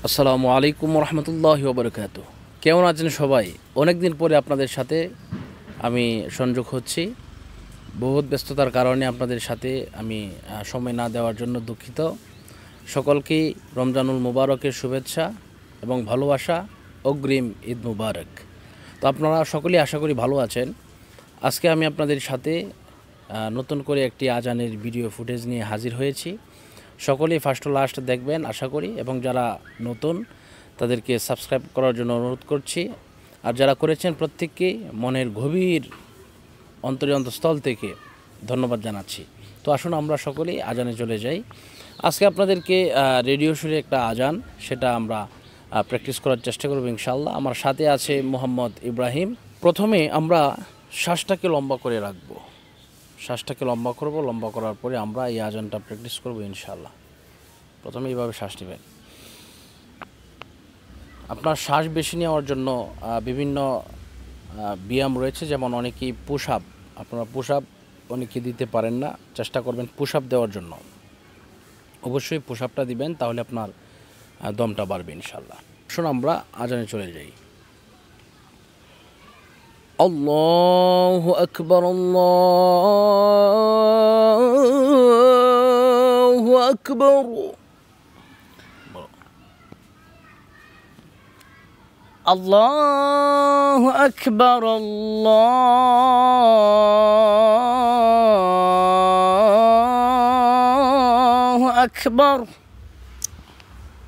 আসসালামু আলাইকুম রহমতুল্লাহি ওয়া বারাকাতুহু। কেমন আছেন সবাই? অনেক দিন পরে আপনাদের সাথে আমি সংযোগ হচ্ছি। বহুত ব্যস্ততার কারণে আপনাদের সাথে আমি সময় না দেওয়ার জন্য দুঃখিত। সকলকেই রমজানুল মুবারকের শুভেচ্ছা এবং ভালোবাসা, অগ্রিম ঈদ মুবারক। তো আপনারা সকলেই আশা করি ভালো আছেন। আজকে আমি আপনাদের সাথে নতুন করে একটি আজানের ভিডিও ফুটেজ নিয়ে হাজির হয়েছি। সকলেই ফার্স্ট টু লাস্ট দেখবেন আশা করি, এবং যারা নতুন তাদেরকে সাবস্ক্রাইব করার জন্য অনুরোধ করছি। আর যারা করেছেন প্রত্যেককে মনের গভীর অন্তরস্থল থেকে ধন্যবাদ জানাচ্ছি। তো আসুন আমরা সকলেই আজানে চলে যাই। আজকে আপনাদেরকে রেডিও সুরে একটা আজান, সেটা আমরা প্র্যাকটিস করার চেষ্টা করব ইনশাআল্লাহ। আমার সাথে আছে মোহাম্মদ ইব্রাহিম। প্রথমে আমরা শ্বাসটাকে লম্বা করে রাখবো, শ্বাসটাকে লম্বা করব। লম্বা করার পরে আমরা এই আজানটা প্র্যাকটিস করব ইনশাআল্লাহ। প্রথমে এইভাবে শ্বাস নেবেন। আপনার শ্বাস বেশি নেওয়ার জন্য বিভিন্ন ব্যায়াম রয়েছে, যেমন অনেকেই পুশ আপ, আপনারা পুশ আপ অনেকে দিতে পারেন না, চেষ্টা করবেন পুশ আপ দেওয়ার জন্য। অবশ্যই পুশ আপটা দিবেন, তাহলে আপনার দমটা বাড়বে ইনশাআল্লাহ। আসুন আমরা আজানে চলে যাই। আল্লাহু আকবার, আল্লাহু আকবার। আল্লাহু আকবার, আল্লাহু আকবার।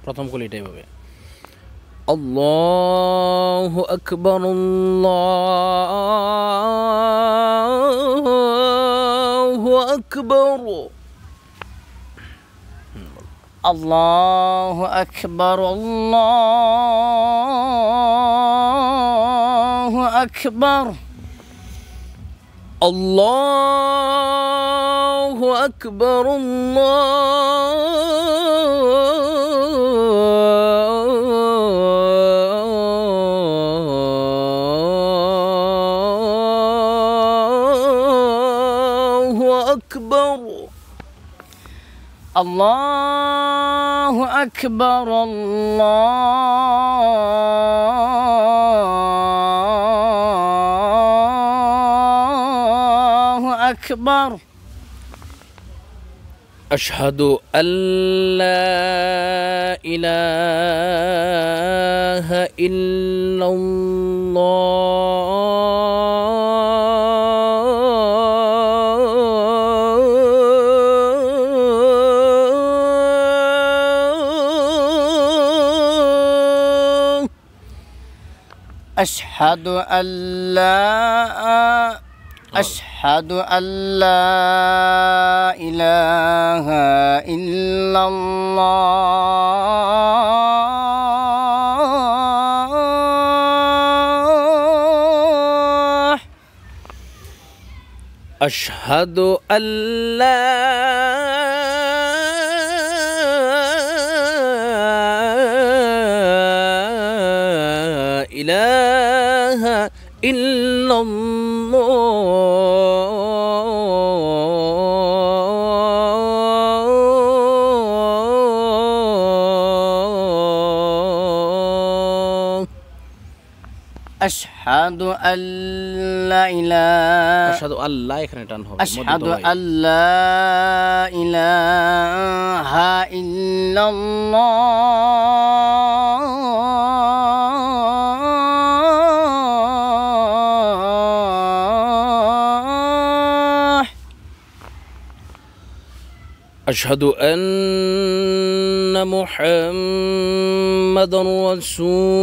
প্রথম কলিটা এভাবে, আল্লাহু আকবার, আল্লাহু আকবার। আল্লাহু আকবার, আল্লাহু আকবার। আল্লাহু আকবার, আল্লাহু আকবার। আল্লাহু আকবার, আল্লাহু আকবার। আশহাদু আল্লা ইলাহা ইল্লাল্লাহ। আশহাদু আল্লা ইলাহা ইল্লাল্লাহ। আশহাদু আল্লা ইলাহা ইল্লাল্লাহ। আশহাদু আল্লা ইলাহা আশহাদু আল্লাহ, এখানে টান হবে। আশহাদু আল্লা ইলাহা ইল্লাল্লাহ। আশহাদু আন্না মুহাম্মাদার রাসূলুল্লাহ।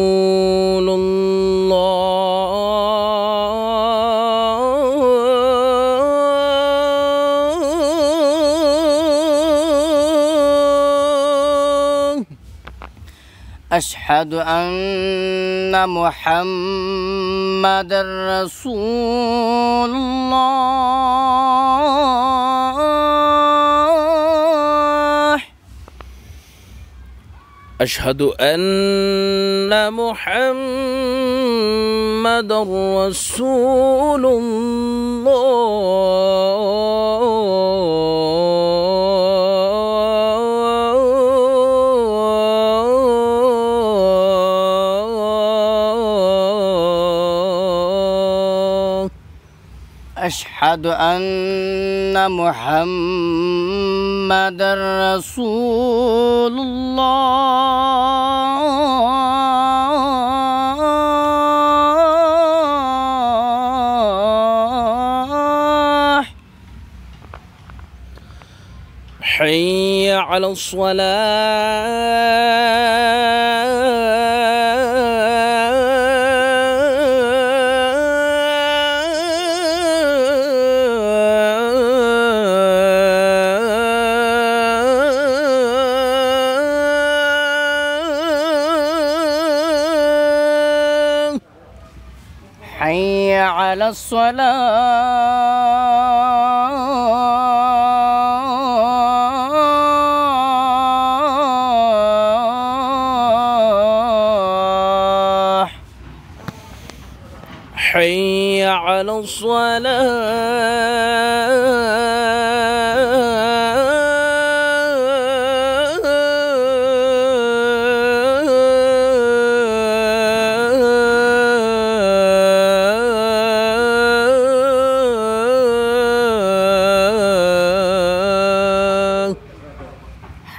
আশহাদু আন্না মুহাম্মাদার রাসূলুল্লাহ। আশহাদু আন্না মুহাম্মাদার রাসূলুল্লাহ। أشهد أن محمدا رسول الله. حي على الصلاة. حي على الصلاة. حي على الصلاة.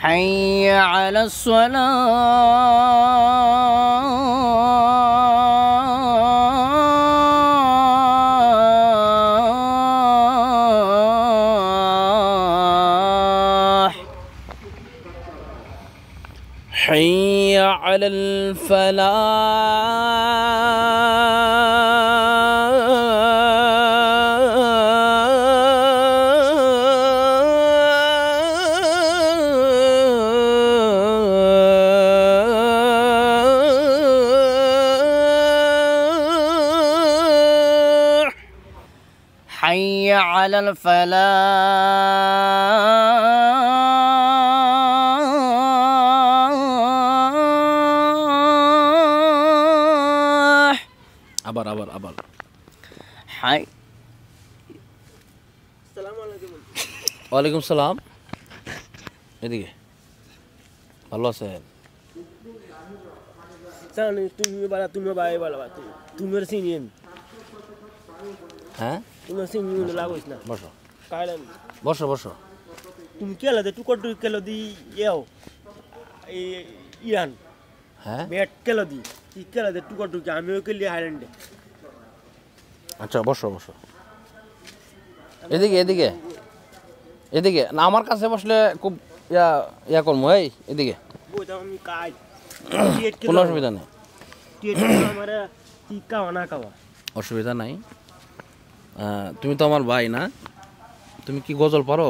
حي على الصلاة. حي على الفلاح. حي على الفلاح. আবার আবার আবার حي ওয়ালাইকুম সালাম। এদিকে ভালো আছেন? জানি তুমি বালা তুমি বাই বালা তুমি চিনি আমি হ্যাঁ, তুমি চিনি লাগোস না বসো কাইলেন বসো বসো। তুমি কেলা দে টুকর টুকর কেলো দি ইয়েও এই ইরান হ্যাঁ ব্যাট কেলো দি ই কেলা দে টুকর টুকর আমিও কেলি হাইল্যান্ডে আচ্ছা বসো বসো। এদিকে এদিকে এদিকে না, আমার কাছে বসলে খুব ইয়া করবো। এই এদিকে, বইতাম আমি কাই টিয়েট কোনো কেলো অসুবিধা নেই, টিয়েট কেলো আমার কি কাওয়া না কাওয়া অসুবিধা নাই। তুমি তো আমার ভাই না? তুমি কি গজল পারো?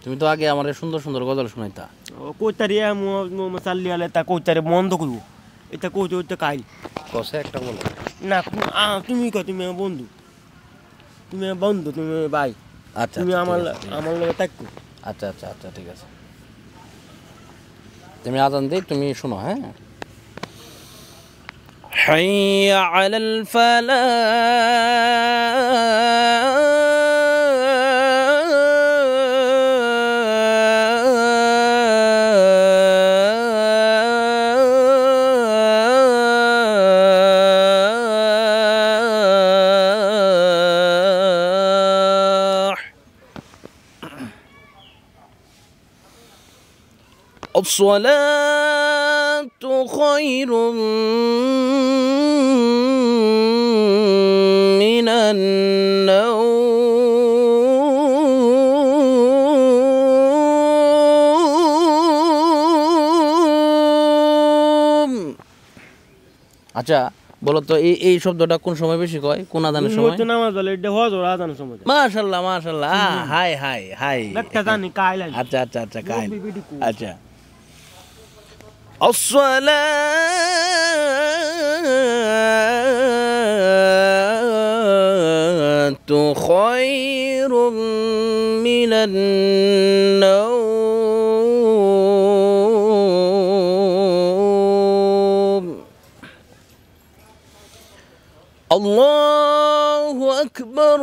তুমি তো আগে আমার সুন্দর সুন্দর গজল শোনাইতা। ও কইতারি মো চাল্লি আলে তা কইতারি বন্ধ করব এটা কইতে কইতে কাই কষে একটা বলো। না তুমি কই তুমি আমার বন্ধু, তুমি আমার বন্ধু, তুমি আমার ভাই, আচ্ছা তুমি আচ্ছা, আমার ঠিক আছে, ঠিক আছে। আমার লগে থাকো। আচ্ছা আচ্ছা আচ্ছা ঠিক আছে, তুমি আজান দিই, তুমি শোনো। হ্যাঁ, حي على الفلاح. الصلاة خير من النوم. আচ্ছা বলো তো, এই শব্দটা কোন সময় বেশি কয়, কোন আজানের সময়? তো নামাজ বলে এটা হজর আজান সময় মাশাআল্লাহ মাশাআল্লাহ, হাই হাই হাই। একটা জানি কাইলাই আচ্ছা আচ্ছা আচ্ছা কাইল। বিবিডি কু। আচ্ছা, الصلاة خير من النوم. الله أكبر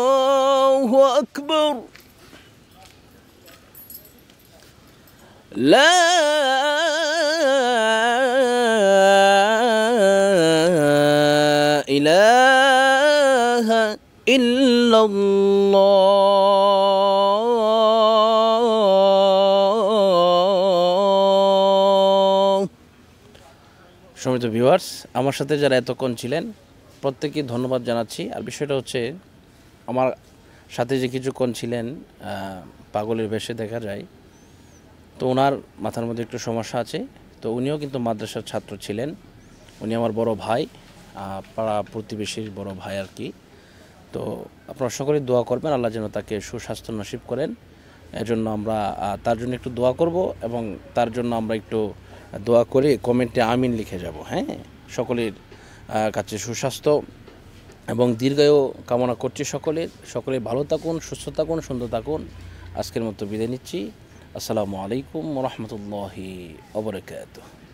الله أكبر. ইলাহা ইল্লাল্লাহ। সম্মানিত ভিউয়ার্স, আমার সাথে যারা এতক্ষণ ছিলেন প্রত্যেককে ধন্যবাদ জানাচ্ছি। আর বিষয়টা হচ্ছে, আমার সাথে যে কিছুক্ষণ ছিলেন পাগলের বেশে দেখা যায়, তো ওনার মাথার মধ্যে একটু সমস্যা আছে। তো উনিও কিন্তু মাদ্রাসার ছাত্র ছিলেন। উনি আমার বড় ভাই, পাড়া প্রতিবেশীর বড় ভাই আর কি। তো আপনারা সকলে দোয়া করবেন, আল্লাহ যেন তাকে সুস্বাস্থ্য নসিব করেন। এজন্য আমরা তার জন্য একটু দোয়া করব এবং তার জন্য আমরা একটু দোয়া করে কমেন্টে আমিন লিখে যাব। হ্যাঁ, সকলের কাছে সুস্বাস্থ্য এবং দীর্ঘায়ু কামনা করছি। সকলে ভালো থাকুন, সুস্থ থাকুন, সুন্দর থাকুন। আজকের মতো বিদায় নিচ্ছি। আসসালামু আলাইকুম ওয়া রাহমাতুল্লাহি ওয়া বারাকাতুহু।